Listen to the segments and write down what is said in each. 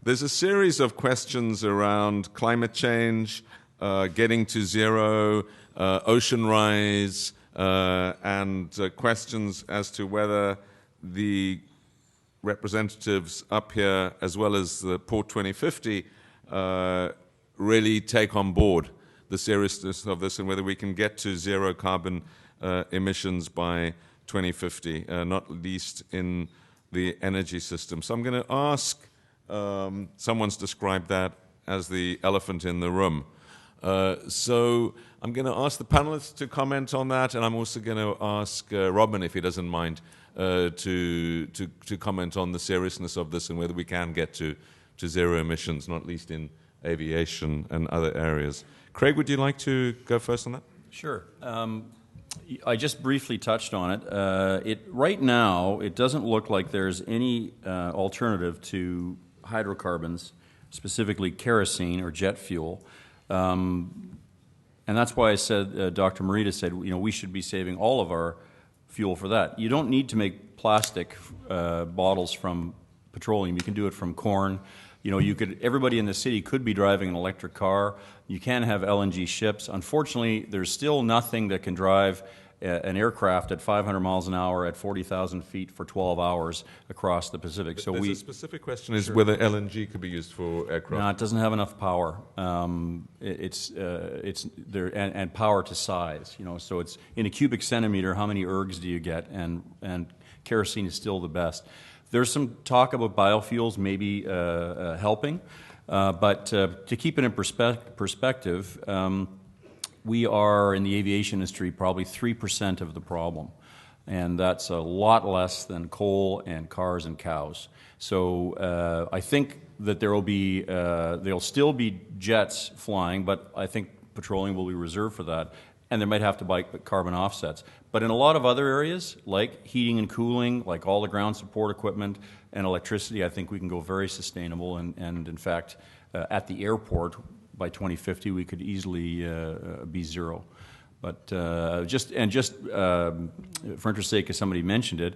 There's a series of questions around climate change, getting to zero, ocean rise, and questions as to whether the representatives up here, as well as the Port 2050, really take on board the seriousness of this and whether we can get to zero carbon emissions by 2050, not least in the energy system. So I'm going to ask, someone's described that as the elephant in the room. So I'm going to ask the panelists to comment on that, and I'm also going to ask Robin, if he doesn't mind, to comment on the seriousness of this and whether we can get to zero emissions, not least in aviation and other areas. Craig, would you like to go first on that? Sure. I just briefly touched on it. Right now, it doesn't look like there's any alternative to hydrocarbons, specifically kerosene or jet fuel. And that's why I said, Dr. Morita said, we should be saving all of our fuel for that. You don't need to make plastic bottles from petroleum. You can do it from corn. Everybody in the city could be driving an electric car. You can have LNG ships. Unfortunately, there's still nothing that can drive an aircraft at 500 miles an hour at 40,000 feet for 12 hours across the Pacific. So a specific question is whether LNG could be used for aircraft. No, it doesn't have enough power. It's there and power to size. So it's in a cubic centimeter. How many ergs do you get? And kerosene is still the best. There's some talk about biofuels maybe helping, but to keep it in perspective, we are, in the aviation industry, probably 3% of the problem, and that's a lot less than coal and cars and cows. So I think that there'll still be jets flying, but I think petroleum will be reserved for that, and they might have to buy carbon offsets. But in a lot of other areas, like heating and cooling, like all the ground support equipment and electricity, I think we can go very sustainable. And in fact, at the airport, by 2050, we could easily be zero. But just for interest's sake, as somebody mentioned it,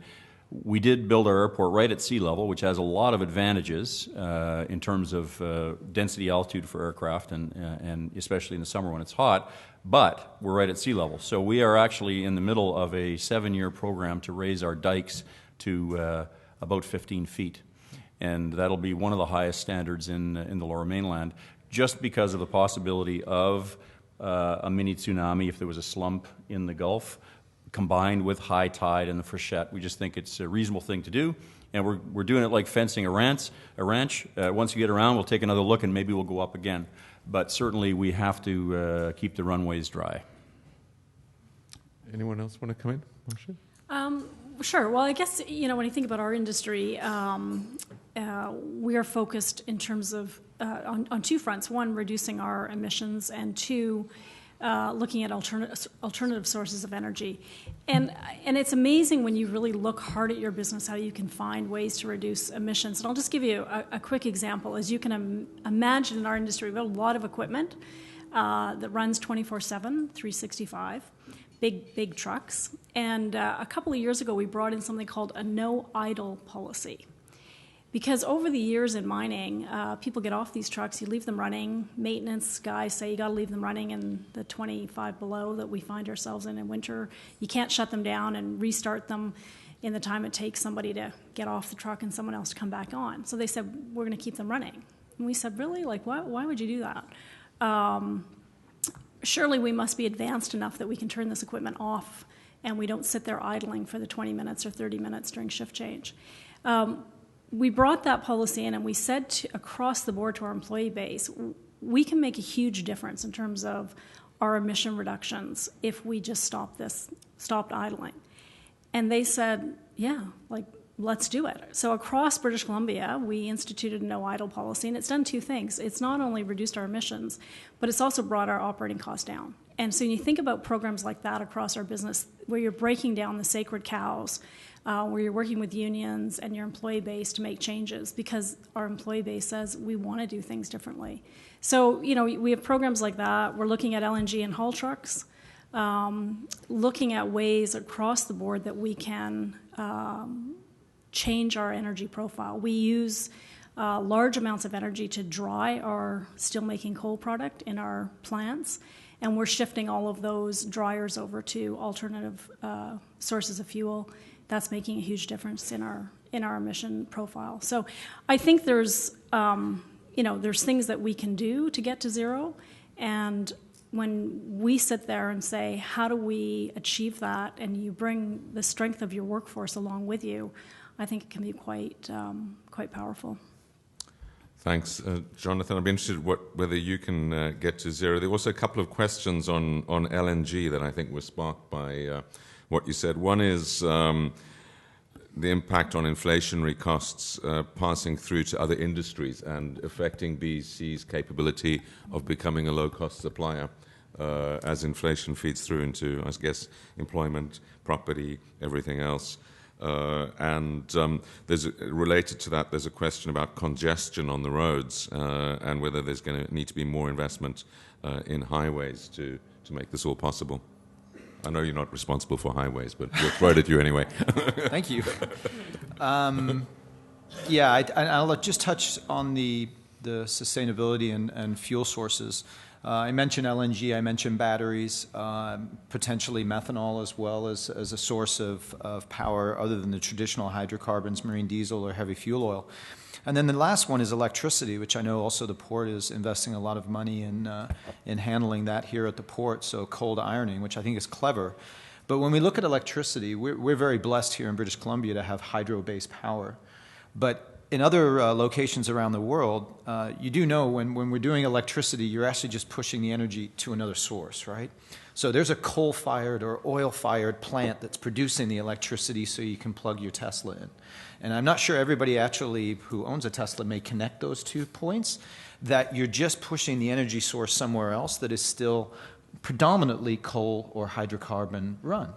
we did build our airport right at sea level, which has a lot of advantages in terms of density altitude for aircraft, and especially in the summer when it's hot. But we're right at sea level. So we are actually in the middle of a 7-year program to raise our dikes to about 15 feet. And that'll be one of the highest standards in the Lower Mainland, just because of the possibility of a mini tsunami if there was a slump in the Gulf, combined with high tide and the freshet. We just think it's a reasonable thing to do, and we're doing it like fencing a ranch. Once you get around, we'll take another look, and maybe we'll go up again. But certainly we have to keep the runways dry. Anyone else want to come in? Sure. Well, I guess, when you think about our industry, we are focused in terms of on two fronts. One, reducing our emissions, and two, looking at alternative sources of energy. And it's amazing when you really look hard at your business how you can find ways to reduce emissions. And I'll just give you a quick example. As you can imagine, in our industry, we have a lot of equipment that runs 24/7, 365, big trucks. And a couple of years ago, we brought in something called a no-idle policy. Because over the years in mining, people get off these trucks, you leave them running. Maintenance guys say you got to leave them running in the 25 below that we find ourselves in winter. You can't shut them down and restart them in the time it takes somebody to get off the truck and someone else to come back on. So they said, we're going to keep them running. And we said, really? Why would you do that? Surely we must be advanced enough that we can turn this equipment off and we don't sit there idling for the 20 minutes or 30 minutes during shift change. We brought that policy in, and we said across the board to our employee base, we can make a huge difference in terms of our emission reductions if we just stopped idling. And they said, yeah, let's do it. So across British Columbia, we instituted a no-idle policy, and it's done two things. It's not only reduced our emissions, but it's also brought our operating costs down. And so when you think about programs like that across our business, where you're breaking down the sacred cows, where you're working with unions and your employee base to make changes, because our employee base says we want to do things differently. So, we have programs like that. We're looking at LNG and haul trucks, looking at ways across the board that we can change our energy profile. We use large amounts of energy to dry our steelmaking coal product in our plants, and we're shifting all of those dryers over to alternative sources of fuel. That's making a huge difference in our emission profile. So I think there's things that we can do to get to zero, and when we sit there and say, how do we achieve that, and you bring the strength of your workforce along with you, I think it can be quite powerful. Thanks. Jonathan, I'd be interested whether you can get to zero. There were also a couple of questions on LNG that I think were sparked by what you said. One is the impact on inflationary costs passing through to other industries and affecting BC's capability of becoming a low-cost supplier as inflation feeds through into, I guess, employment, property, everything else. Related to that, there's a question about congestion on the roads and whether there's going to need to be more investment in highways to make this all possible. I know you're not responsible for highways, but we'll throw it at you anyway. Thank you. I'll just touch on the sustainability and fuel sources. I mentioned LNG, I mentioned batteries, potentially methanol as well as a source of power other than the traditional hydrocarbons, marine diesel or heavy fuel oil. And then the last one is electricity, which I know also the port is investing a lot of money in handling that here at the port, so cold ironing, which I think is clever. But when we look at electricity, we're very blessed here in British Columbia to have hydro-based power. But in other locations around the world, you do know when we're doing electricity, you're actually just pushing the energy to another source, right? So there's a coal-fired or oil-fired plant that's producing the electricity so you can plug your Tesla in. And I'm not sure everybody actually who owns a Tesla may connect those 2 points, that you're just pushing the energy source somewhere else that is still predominantly coal or hydrocarbon run.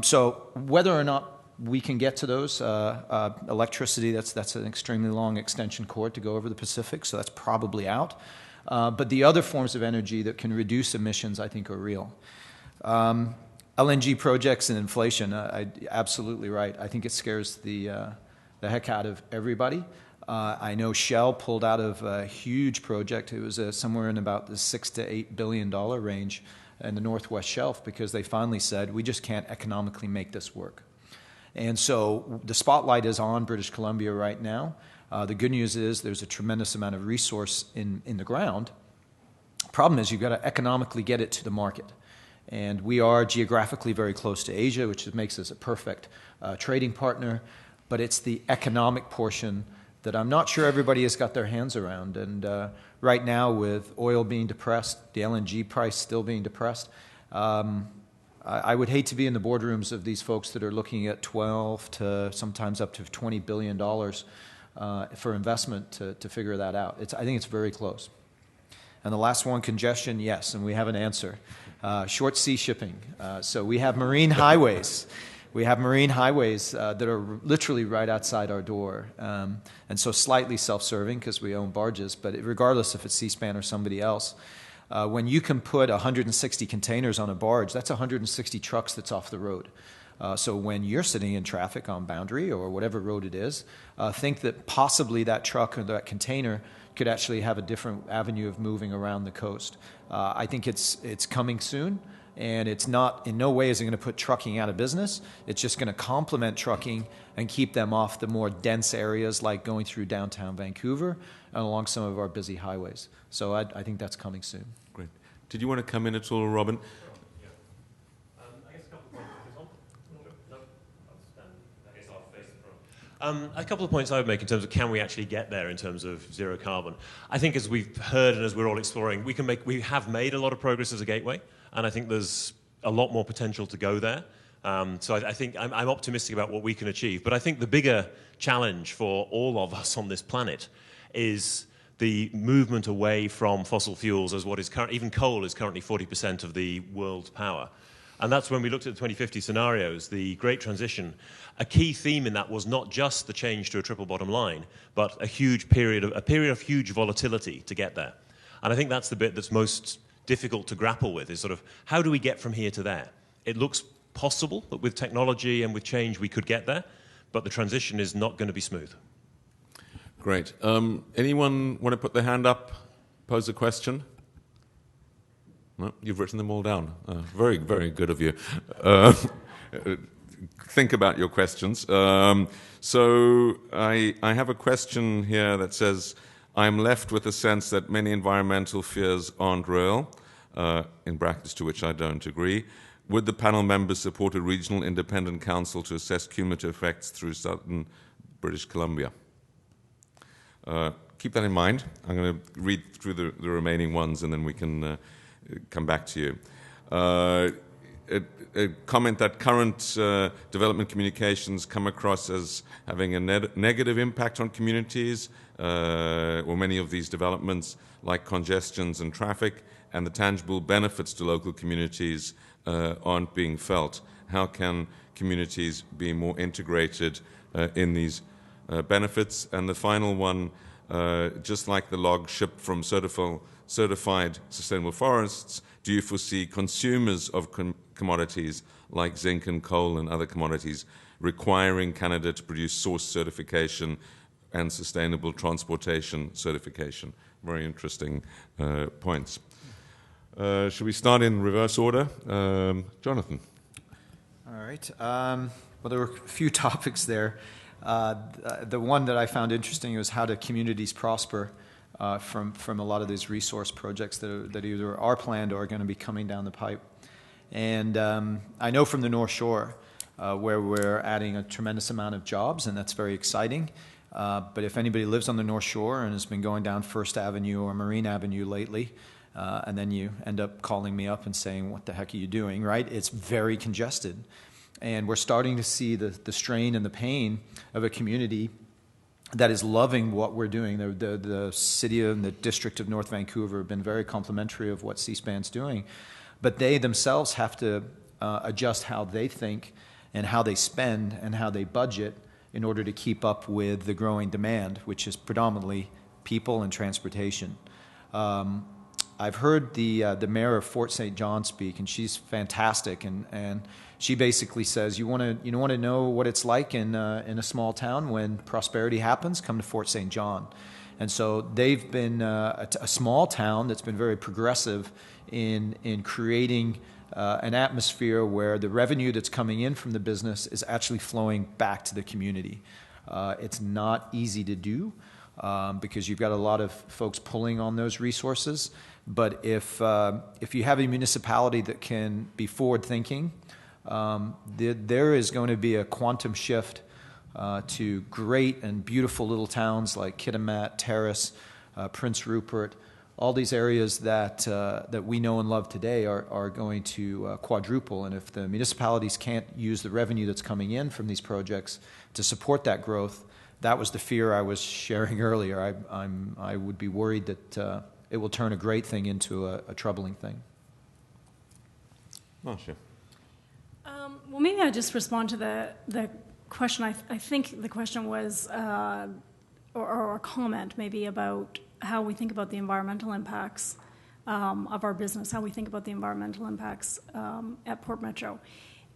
So whether or not we can get to those electricity, that's an extremely long extension cord to go over the Pacific, so that's probably out. But the other forms of energy that can reduce emissions, I think, are real. LNG projects and inflation, absolutely right. I think it scares the heck out of everybody. I know Shell pulled out of a huge project. It was somewhere in about the $6 to $8 billion range in the Northwest Shelf because they finally said, we just can't economically make this work. And so the spotlight is on British Columbia right now. The good news is there's a tremendous amount of resource in the ground. Problem is you've got to economically get it to the market. And we are geographically very close to Asia, which makes us a perfect trading partner. But it's the economic portion that I'm not sure everybody has got their hands around. And right now with oil being depressed, the LNG price still being depressed, I would hate to be in the boardrooms of these folks that are looking at 12 to sometimes up to $20 billion for investment to figure that out. I think it's very close. And the last one, congestion, yes, and we have an answer. Short sea shipping. So we have marine highways. We have marine highways that are literally right outside our door. And so slightly self-serving because we own barges, but regardless if it's C-SPAN or somebody else, when you can put 160 containers on a barge, that's 160 trucks that's off the road. So when you're sitting in traffic on Boundary or whatever road it is, think that possibly that truck or that container could actually have a different avenue of moving around the coast. I think it's coming soon, and it's not, in no way is it going to put trucking out of business. It's just going to complement trucking and keep them off the more dense areas like going through downtown Vancouver and along some of our busy highways. So I think that's coming soon. Great. Did you want to come in at all, Robin? I guess a couple of points. A couple of points I would make in terms of can we actually get there in terms of zero carbon. I think as we've heard and as we're all exploring, we have made a lot of progress as a gateway, and I think there's a lot more potential to go there. So I think I'm optimistic about what we can achieve. But I think the bigger challenge for all of us on this planet is the movement away from fossil fuels as what is current. Even coal is currently 40% of the world's power. And that's when we looked at the 2050 scenarios, the Great Transition. A key theme in that was not just the change to a triple bottom line, but a period of huge volatility to get there. And I think that's the bit that's most difficult to grapple with, is sort of how do we get from here to there? It looks possible that with technology and with change we could get there, but the transition is not going to be smooth. Great. Anyone want to put their hand up, pose a question? No, you've written them all down. Very, very good of you. Think about your questions. So I have a question here that says, I'm left with a sense that many environmental fears aren't real, in brackets to which I don't agree. Would the panel members support a regional independent council to assess cumulative effects through southern British Columbia? Keep that in mind. I'm going to read through the remaining ones and then we can come back to you. A comment that current development communications come across as having a negative impact on communities, or many of these developments, like congestions and traffic, and the tangible benefits to local communities aren't being felt. How can communities be more integrated in these benefits? And the final one, just like the log shipped from certified sustainable forests, do you foresee consumers of commodities like zinc and coal and other commodities requiring Canada to produce source certification and sustainable transportation certification? Very interesting points. Should we start in reverse order? Jonathan. All right. Well, there were a few topics there. The one that I found interesting was how do communities prosper from a lot of these resource projects that either are planned or are going to be coming down the pipe. And I know from the North Shore where we're adding a tremendous amount of jobs, and that's very exciting. But if anybody lives on the North Shore and has been going down First Avenue or Marine Avenue lately, and then you end up calling me up and saying, what the heck are you doing, right? It's very congested. And we're starting to see the strain and the pain of a community that is loving what we're doing. The city and the district of North Vancouver have been very complimentary of what C-SPAN's doing. But they themselves have to adjust how they think and how they spend and how they budget in order to keep up with the growing demand, which is predominantly people and transportation. I've heard the mayor of Fort St. John speak, and she's fantastic. And she basically says, you want to know what it's like in a small town when prosperity happens? Come to Fort St. John. And so they've been a small town that's been very progressive in creating an atmosphere where the revenue that's coming in from the business is actually flowing back to the community. It's not easy to do because you've got a lot of folks pulling on those resources. But if you have a municipality that can be forward-thinking, there is going to be a quantum shift to great and beautiful little towns like Kitimat, Terrace, Prince Rupert. All these areas that we know and love today are going to quadruple. And if the municipalities can't use the revenue that's coming in from these projects to support that growth, that was the fear I was sharing earlier. I would be worried that it will turn a great thing into a troubling thing. Marcia. Well, maybe I'll just respond to the question. I think the question was, or a comment maybe about how we think about the environmental impacts of our business, how we think about the environmental impacts at Port Metro.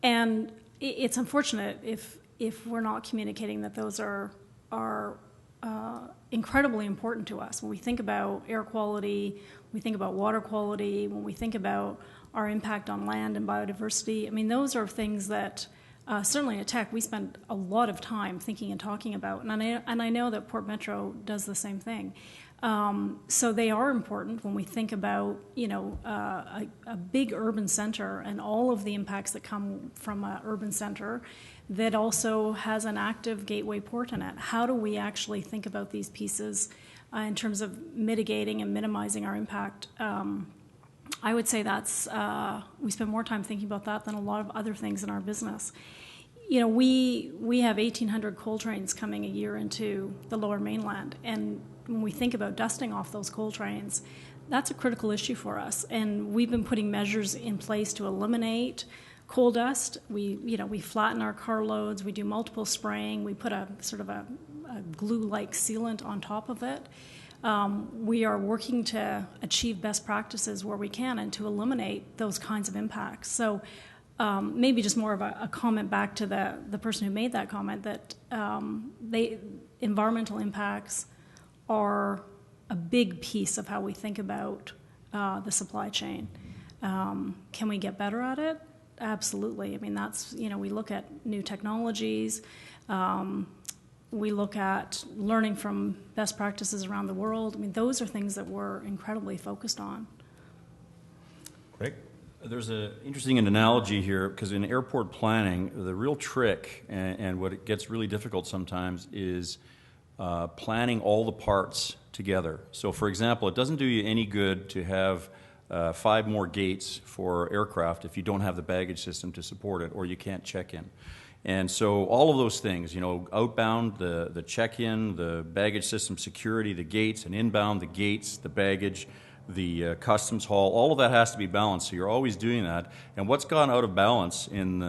And it's unfortunate if we're not communicating that those are incredibly important to us. When we think about air quality, we think about water quality, when we think about our impact on land and biodiversity, I mean, those are things that certainly at Tech we spend a lot of time thinking and talking about, and I know that Port Metro does the same thing. So they are important when we think about, a big urban center and all of the impacts that come from an urban center that also has an active gateway port in it. How do we actually think about these pieces in terms of mitigating and minimizing our impact? I would say that's we spend more time thinking about that than a lot of other things in our business. We have 1,800 coal trains coming a year into the Lower Mainland, and when we think about dusting off those coal trains, that's a critical issue for us. And we've been putting measures in place to eliminate coal dust. We flatten our car loads. We do multiple spraying. We put a sort of a glue-like sealant on top of it. We are working to achieve best practices where we can and to eliminate those kinds of impacts. So maybe just more of a comment back to the person who made that comment that environmental impacts are a big piece of how we think about the supply chain. Can we get better at it? Absolutely. I mean, that's, we look at new technologies. We look at learning from best practices around the world. I mean, those are things that we're incredibly focused on. Great. There's an interesting analogy here, because in airport planning, the real trick, and what it gets really difficult sometimes, is planning all the parts together. So, for example, it doesn't do you any good to have 5 more gates for aircraft if you don't have the baggage system to support it, or you can't check in. And so all of those things, outbound, the check-in, the baggage system security, the gates, and inbound, the gates, the baggage, the customs hall, all of that has to be balanced. So you're always doing that. And what's gone out of balance in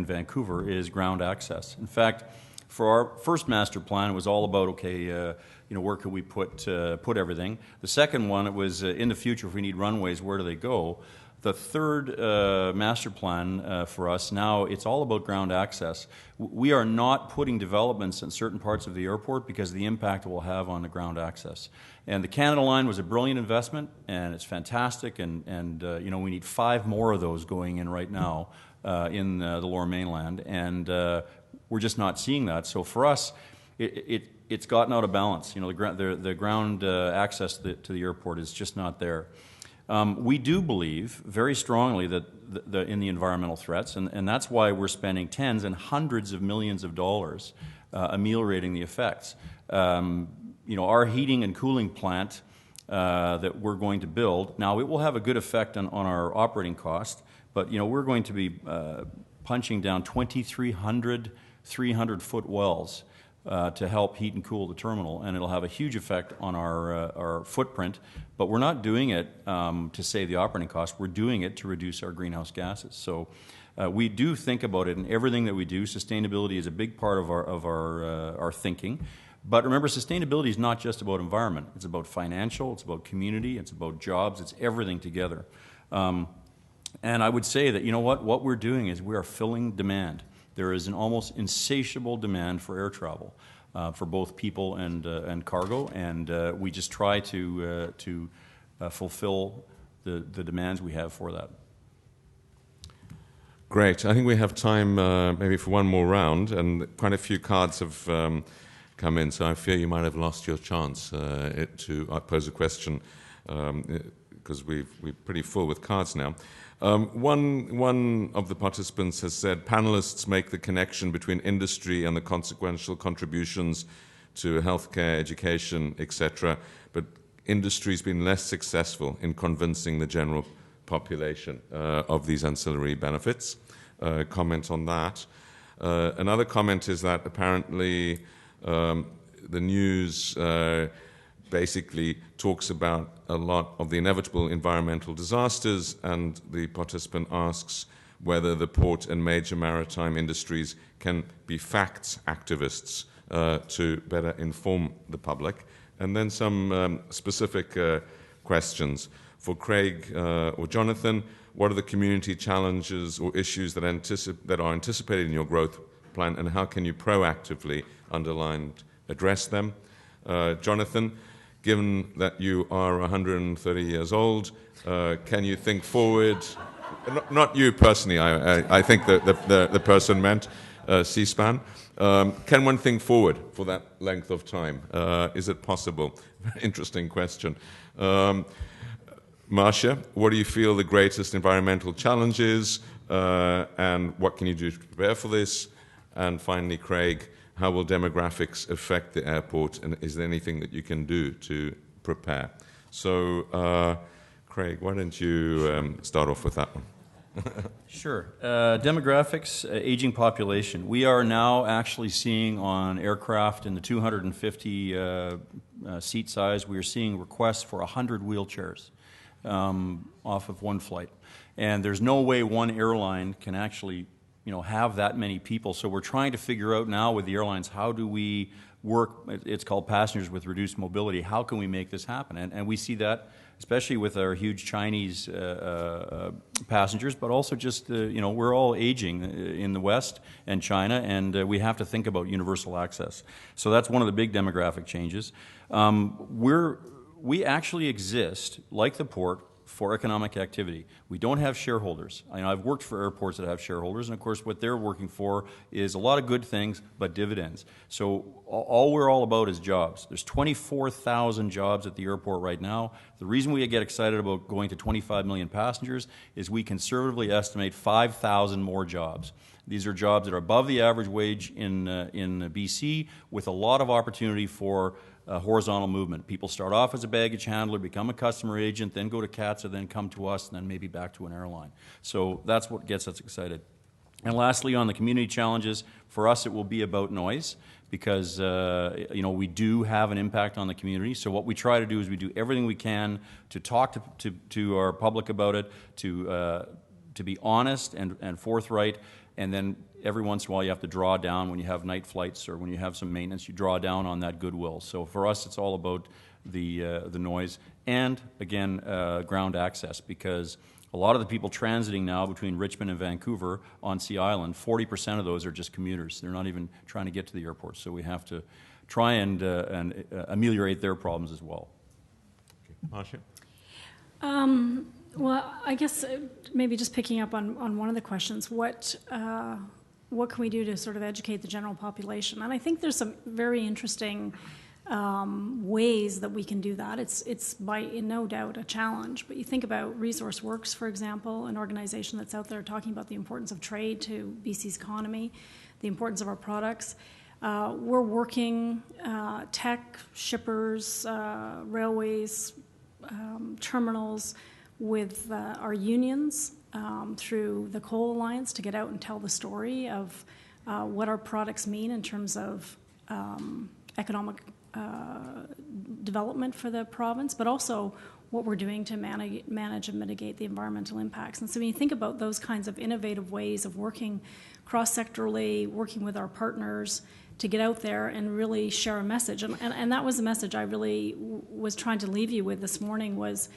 Vancouver is ground access. In fact, for our first master plan, it was all about, where could we put everything? The second one, it was in the future, if we need runways, where do they go? The third master plan for us now, it's all about ground access. We are not putting developments in certain parts of the airport because of the impact it will have on the ground access. And the Canada Line was a brilliant investment, and it's fantastic, and we need 5 more of those going in right now in the Lower Mainland, and we're just not seeing that. So for us, it's gotten out of balance. The ground access to the airport is just not there. We do believe very strongly that in the environmental threats, and that's why we're spending tens and hundreds of millions of dollars ameliorating the effects. Our heating and cooling plant that we're going to build, now it will have a good effect on our operating cost, but we're going to be punching down 2,300 300-foot wells to help heat and cool the terminal, and it'll have a huge effect on our footprint. But we're not doing it to save the operating cost. We're doing it to reduce our greenhouse gases. So we do think about it in everything that we do. Sustainability is a big part of our thinking. But remember, sustainability is not just about environment. It's about financial, it's about community, it's about jobs, it's everything together. And I would say that, what we're doing is we are filling demand. There is an almost insatiable demand for air travel, for both people and cargo, and we just try to fulfill the demands we have for that. Great. I think we have time maybe for one more round, and quite a few cards have come in, so I fear you might have lost your chance to pose a question because we're pretty full with cards now. One of the participants has said panelists make the connection between industry and the consequential contributions to healthcare, education, etc., but industry's been less successful in convincing the general population of these ancillary benefits. Comment on that. Another comment is that apparently the news basically talks about a lot of the inevitable environmental disasters, and the participant asks whether the port and major maritime industries can be facts activists to better inform the public. And then some specific questions. For Craig or Jonathan, what are the community challenges or issues that are anticipated in your growth plan, and how can you proactively, underlined, address them? Jonathan, given that you are 130 years old, can you think forward? Not you personally, I think the person meant C-SPAN. Can one think forward for that length of time? Is it possible? Interesting question. Marcia, what do you feel the greatest environmental challenge is, and what can you do to prepare for this? And finally, Craig, how will demographics affect the airport, and is there anything that you can do to prepare? So, Craig, why don't you start off with that one? Sure. Demographics, aging population. We are now actually seeing on aircraft in the 250 seat size, we are seeing requests for 100 wheelchairs off of one flight. And there's no way one airline can actually have that many people. So we're trying to figure out now with the airlines, how do we work, it's called Passengers with Reduced Mobility, how can we make this happen? And we see that especially with our huge Chinese passengers, but also just, we're all aging in the West and China, and we have to think about universal access. So that's one of the big demographic changes. We actually exist, like the port, for economic activity. We don't have shareholders. I've worked for airports that have shareholders, and of course what they're working for is a lot of good things, but dividends. So all we're all about is jobs. There's 24,000 jobs at the airport right now. The reason we get excited about going to 25 million passengers is we conservatively estimate 5,000 more jobs. These are jobs that are above the average wage in BC, with a lot of opportunity for horizontal movement. People start off as a baggage handler, become a customer agent, then go to CATSA, then come to us, and then maybe back to an airline. So that's what gets us excited. And lastly, on the community challenges, for us it will be about noise, because we do have an impact on the community. So what we try to do is we do everything we can to talk to our public about it, to be honest and forthright, and then every once in a while you have to draw down when you have night flights or when you have some maintenance, you draw down on that goodwill. So for us, it's all about the noise and, again, ground access, because a lot of the people transiting now between Richmond and Vancouver on Sea Island, 40% of those are just commuters. They're not even trying to get to the airport. So we have to try and ameliorate their problems as well. Marcia? Well, I guess maybe just picking up on one of the questions, what can we do to sort of educate the general population? And I think there's some very interesting ways that we can do that. It's by no doubt a challenge, but you think about Resource Works, for example, an organization that's out there talking about the importance of trade to BC's economy, the importance of our products. We're working tech, shippers, railways, terminals, with our unions through the Coal Alliance to get out and tell the story of what our products mean in terms of economic development for the province, but also what we're doing to manage and mitigate the environmental impacts. And so when you think about those kinds of innovative ways of working cross-sectorally, working with our partners to get out there and really share a message, and that was the message I really was trying to leave you with this morning, was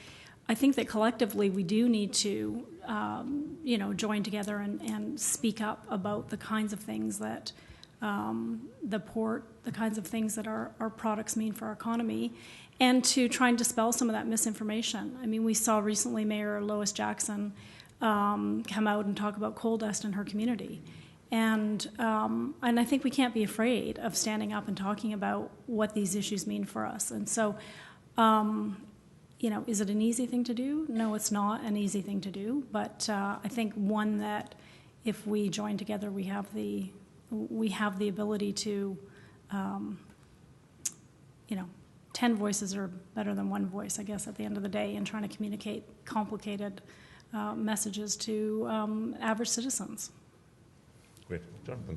I think that collectively we do need to, join together and speak up about the kinds of things that the port, the kinds of things that our products mean for our economy, and to try and dispel some of that misinformation. I mean, we saw recently Mayor Lois Jackson come out and talk about coal dust in her community. And I think we can't be afraid of standing up and talking about what these issues mean for us. And so, is it an easy thing to do? No, it's not an easy thing to do. But I think one that, if we join together, we have the ability to, 10 voices are better than one voice, I guess, at the end of the day, in trying to communicate complicated messages to average citizens. Great. Jonathan?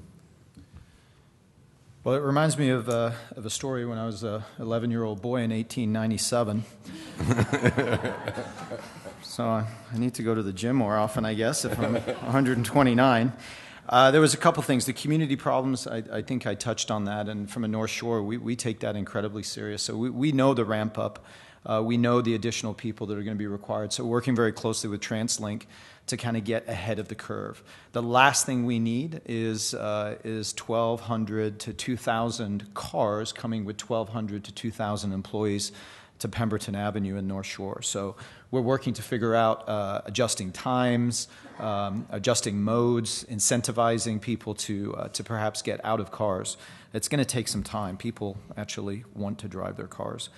Well, it reminds me of a story when I was an 11-year-old boy in 1897. So I need to go to the gym more often, I guess, if I'm 129. There was a couple things. The community problems, I think I touched on that, and from a North Shore, we take that incredibly serious. So we know the ramp up. We know the additional people that are going to be required. So working very closely with TransLink to kind of get ahead of the curve. The last thing we need is 1,200 to 2,000 cars coming with 1,200 to 2,000 employees to Pemberton Avenue in North Shore. So we're working to figure out adjusting times, adjusting modes, incentivizing people to perhaps get out of cars. It's going to take some time. People actually want to drive their cars.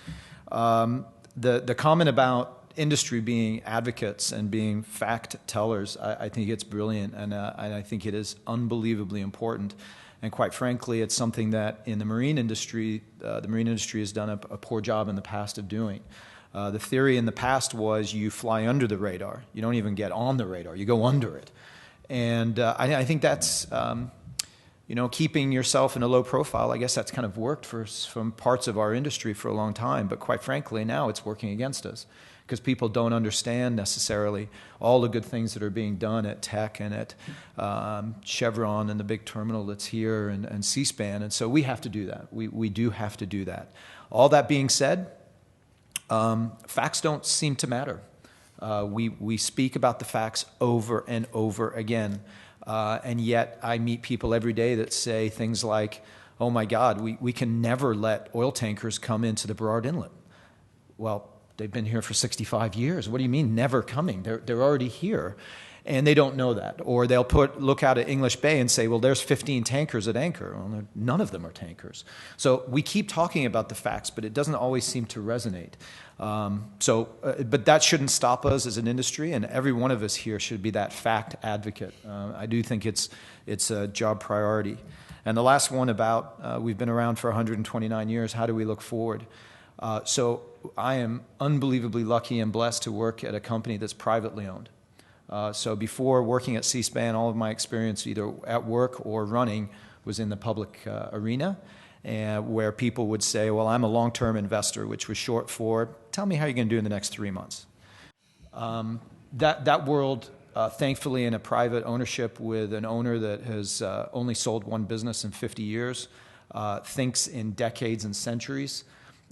The comment about industry being advocates and being fact tellers, I think it's brilliant, and I think it is unbelievably important. And quite frankly, it's something that in the marine industry has done a poor job in the past of doing. The theory in the past was you fly under the radar. You don't even get on the radar. You go under it. And I think that's, keeping yourself in a low profile, I guess that's kind of worked for some parts of our industry for a long time. But quite frankly, now it's working against us. because people don't understand necessarily all the good things that are being done at Tech and at Chevron and the big terminal that's here and C-SPAN. And so we have to do that. We do have to do that. All that being said, facts don't seem to matter. We speak about the facts over and over again. And yet I meet people every day that say things like, oh my God, we can never let oil tankers come into the Burrard Inlet. Well, they've been here for 65 years. What do you mean never coming? They're already here. And they don't know that. Or they'll look out at English Bay and say, well, there's 15 tankers at anchor. Well, none of them are tankers. So we keep talking about the facts, but it doesn't always seem to resonate. But that shouldn't stop us as an industry, and every one of us here should be that fact advocate. I do think it's a job priority. And the last one about, we've been around for 129 years, how do we look forward? So I am unbelievably lucky and blessed to work at a company that's privately owned. So before working at C-SPAN, all of my experience either at work or running was in the public arena, where people would say, well, I'm a long-term investor, which was short for, tell me how you're going to do in the next 3 months. That world, thankfully in a private ownership with an owner that has only sold one business in 50 years, thinks in decades and centuries.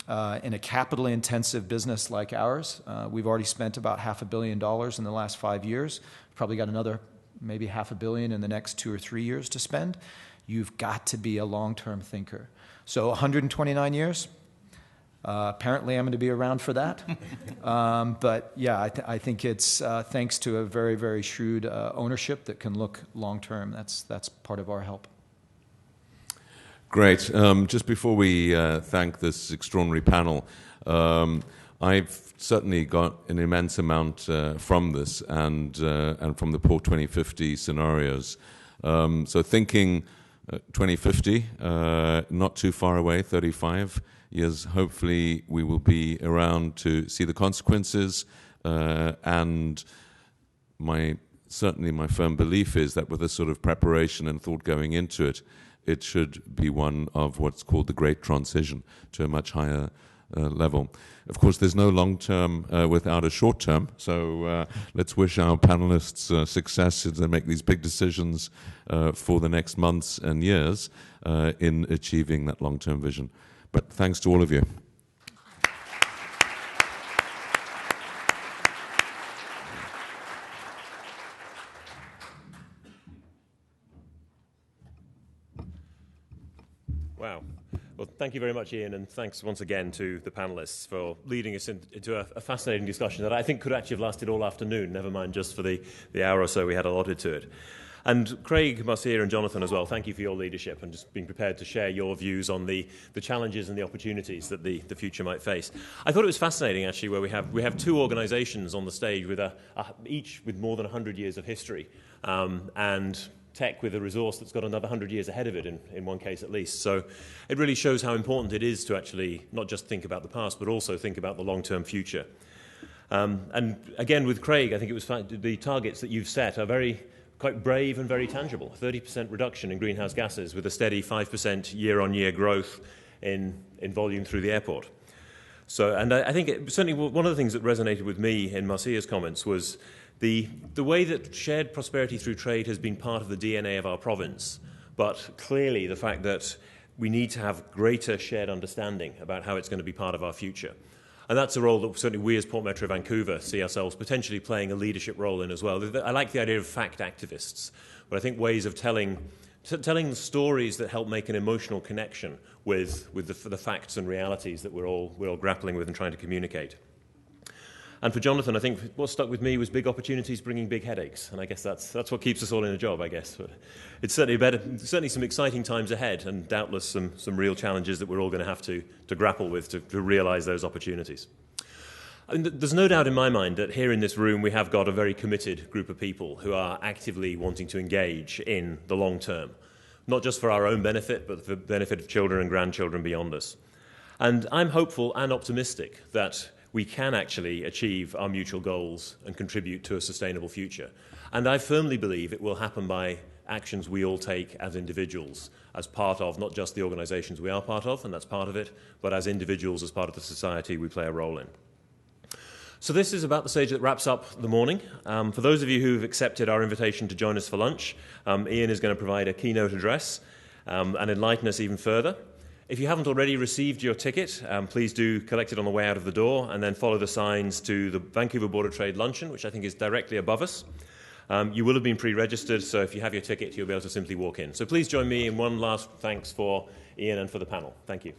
In a capitally intensive business like ours, we've already spent about $500 million in the last 5 years. Probably got another maybe $500 million in the next 2 or 3 years to spend. You've got to be a long-term thinker. So 129 years. Apparently, I'm going to be around for that. But yeah, I think it's thanks to a very, very shrewd ownership that can look long-term. That's part of our help. Great. Just before we thank this extraordinary panel, I've certainly got an immense amount from this and from the Port 2050 scenarios. So thinking 2050, not too far away, 35 years, hopefully we will be around to see the consequences. And certainly my firm belief is that with this sort of preparation and thought going into it, it should be one of what's called the great transition to a much higher level. Of course, there's no long term without a short term, so let's wish our panelists success as they make these big decisions for the next months and years in achieving that long term vision. But thanks to all of you. Wow. Well, thank you very much, Ian, and thanks once again to the panelists for leading us into a fascinating discussion that I think could actually have lasted all afternoon, never mind just for the hour or so we had allotted to it. And Craig, Marcia, and Jonathan as well, thank you for your leadership and just being prepared to share your views on the challenges and the opportunities that the future might face. I thought it was fascinating, actually, where we have two organizations on the stage with each with more than 100 years of history, and Tech with a resource that's got another 100 years ahead of it, in one case at least. So it really shows how important it is to actually not just think about the past, but also think about the long-term future. And again, with Craig, I think it was the targets that you've set are quite brave and very tangible. 30% reduction in greenhouse gases with a steady 5% year-on-year growth in volume through the airport. So, and I think certainly one of the things that resonated with me in Marcia's comments was the way that shared prosperity through trade has been part of the DNA of our province, but clearly the fact that we need to have greater shared understanding about how it's going to be part of our future. And that's a role that certainly we as Port Metro Vancouver see ourselves potentially playing a leadership role in as well. I like the idea of fact activists, but I think ways of telling stories that help make an emotional connection with the facts and realities that we're all grappling with and trying to communicate. And for Jonathan, I think what stuck with me was big opportunities bringing big headaches, and I guess that's what keeps us all in a job, I guess. But it's certainly some exciting times ahead, and doubtless some real challenges that we're all going to have to grapple with to realise those opportunities. And there's no doubt in my mind that here in this room we have got a very committed group of people who are actively wanting to engage in the long term, not just for our own benefit, but for the benefit of children and grandchildren beyond us. And I'm hopeful and optimistic that we can actually achieve our mutual goals and contribute to a sustainable future. And I firmly believe it will happen by actions we all take as individuals, as part of not just the organisations we are part of, and that's part of it, but as individuals, as part of the society we play a role in. So this is about the stage that wraps up the morning. For those of you who've accepted our invitation to join us for lunch, Ian is going to provide a keynote address and enlighten us even further. If you haven't already received your ticket, please do collect it on the way out of the door and then follow the signs to the Vancouver Board of Trade luncheon, which I think is directly above us. You will have been pre-registered, so if you have your ticket, you'll be able to simply walk in. So please join me in one last thanks for Ian and for the panel. Thank you.